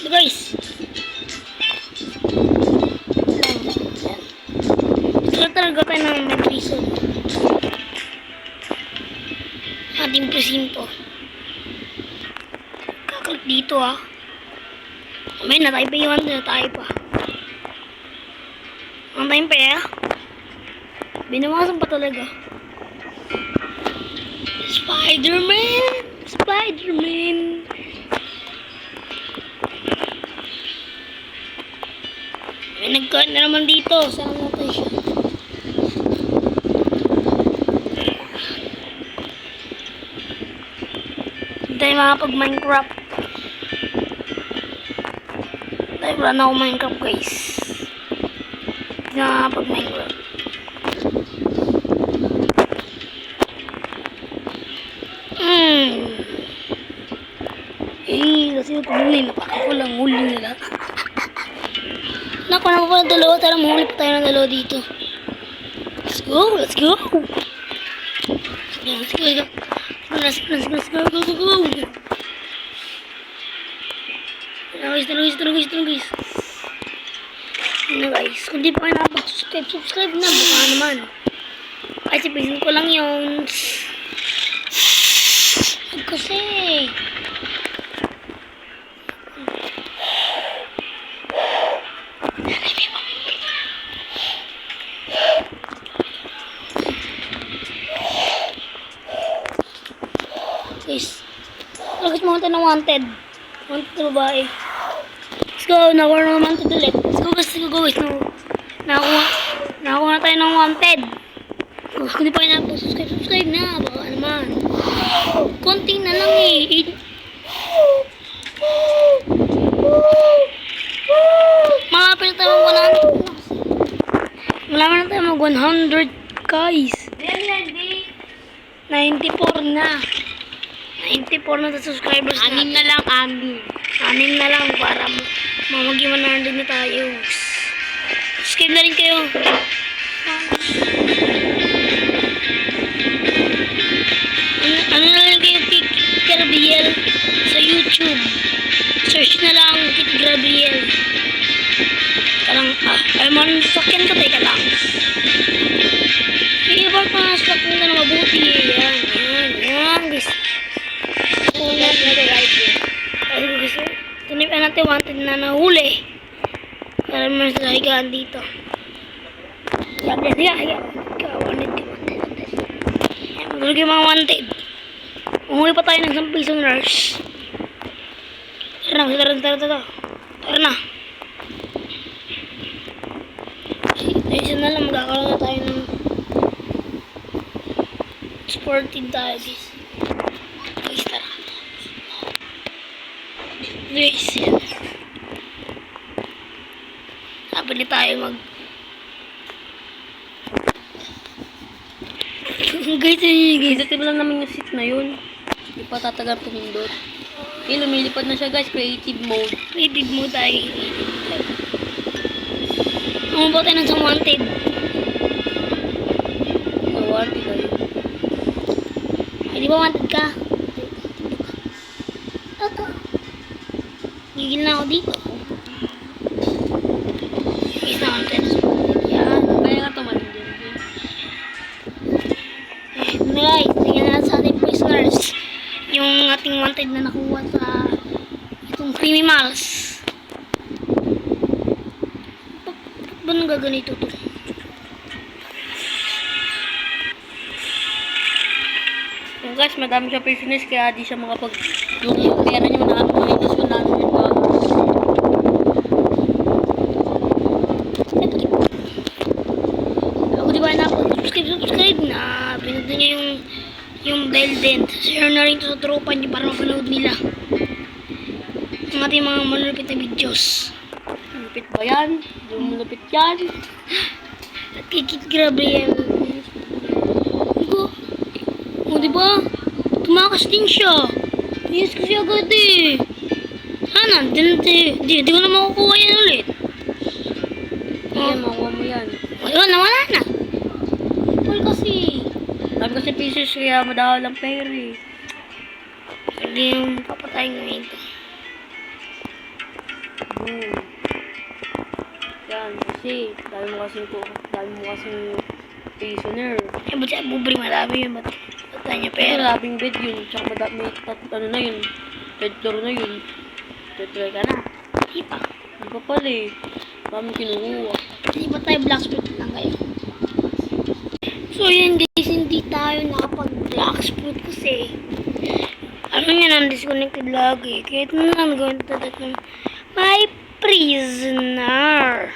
So guys, ito talaga tayo ng mag-reason. Ating presinto. Kaklik dito may na tayo pa iwan na tayo pa. Ang time pa binawasan pa talaga. Spider-Man! Spider-Man! May nag-cut na naman dito. Saan natin siya? Hindi tayo makapag-Minecraft. Dahil wala na ako Minecraft guys. Hindi na makapag-Minecraft. Kasi ito nila, napakakulang huli nila. Naku, naku pa ng dalawa. Tara, mahuli pa tayo ng dalawa dito. Let's go, let's go. Let's go, let's go, go, go, go. Tara guys. Ano guys, kung di pa kayo nakapag-subscribe, subscribe na. Baka naman. Ay, sabihin ko lang yun. Kasi guys, bakit mo natin ng wanted babae? Let's go, nakuha na naman wanted ulit. Let's go guys, nakakuha na tayo ng wanted. Kung di pa kayo nakapag-subscribe, subscribe na. Baka naman konting na lang malapit na tayo mag 100 guys. 94 na. 94 na sa subscribers natin. Anim na lang para mamaging 100 na tayo. Subscribe na rin kayo. Ano na lang kayo, Kit Gabriel sa YouTube. Search na lang Kit Gabriel. Talang ay man sakyan ka, teka lang. I-bar pa nga sakyan ka na mabuti. Yan guys. Una na right here. Ay guys, tunipan natin wanted na nahuli. Para naman sa higaan dito. Wanted. Magulog yung mga wanted. Umuwi pa tayo ng 10 piso nurse. Tara na. Isa na lang, magkakaroon na tayo ng sporting tayo guys. Tara. Guys, sabi tayo guys, ito lang naman yung seat na yun. Hindi pa tatagal pumindot. Lumilipad na siya guys, creative mode tayo. Umabot tayo ng isang wanted. Wanted tayo. Ay, di ba wanted ka? Ito. Gigil na ako dito. Guys, na wanted. Yan. Kaya nga tumanin din. Guys, tingnan natin sa ating prisoners yung ating wanted na nakuha sa itong creamy malls. Ba't nagaganito to? Yung guys, madami siya prisoners kaya di siya makapag yung pera niya minus 100 ba? Ako di ba subscribe na pinunod niya yung bell din. Share na rin ito sa tropa niyo para mapanood nila ang ating mga malulupit na videos. Malupit ba yan? Yung malupit yan. At kay Kit Gabriel. O diba? Tumakas din siya. Yes kasi agad Sana, di ko na makukuha yan ulit. Makukuha mo yan. Ayun, nawala na. Full kasi. Sabi kasi pieces kaya madahal ang pera Hindi yung papatayin ngayon ito. Boom. Yan, kasi dami mo kasing prisoner. Eh, ba't siya bubri marami yun? Ba't niya Pero pera? labing bed yun, tsaka madami, ano na yun, third floor na yun. Third floor ka na. Hindi pa. Di pa pala eh. Dami kinukuha. Hindi pa tayo blacksmith lang kayo. So yun guys, hindi tayo nakapag-blacksmith kasi ano yun, undisconnected lagi. Kaya ito na lang gawin tatat ng my prisoner.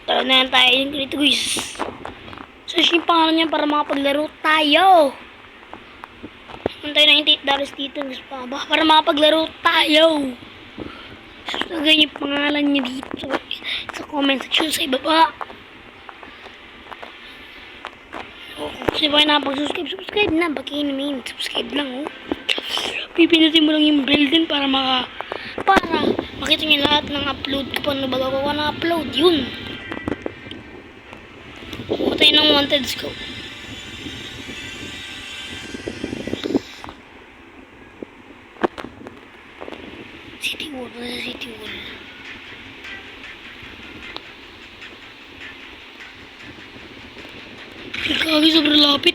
Tara na yan tayo yung dito guys. Search yung pangalan niya para makapaglaro tayo. Antay na $98 dito guys pa ba? Para makapaglaro tayo. So ganyan yung pangalan niya dito sa comment section sa ibaba. O kung kasi ba nakapag-subscribe, subscribe na. Baki namin, subscribe lang oh. Pipinutin mo lang yung bell din para makita niyo lahat ng upload ko pa na bago ko na-upload. Yun. Patay ng wanted scope. City wall, nasa city wall. Kagi sobrang lapit.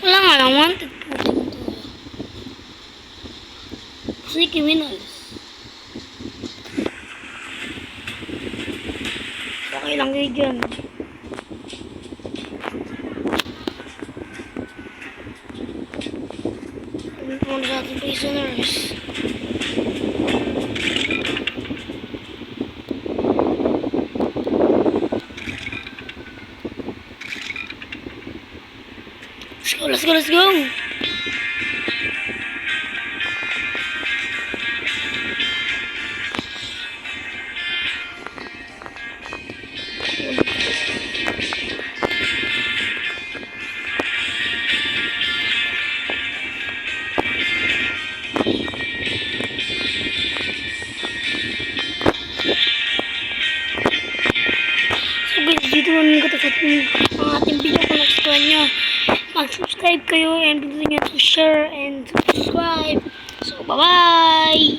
Wala nga lang wanted po. Kasi criminals. Okay lang kayo dyan. Sabi po na sa ating prisoners. Let's go, let's go, let's go! So guys, dito namin katasat ang ating video. Kung nagustuhan nyo, mag-subscribe kayo and pindutin nyo to share and subscribe. So bye-bye!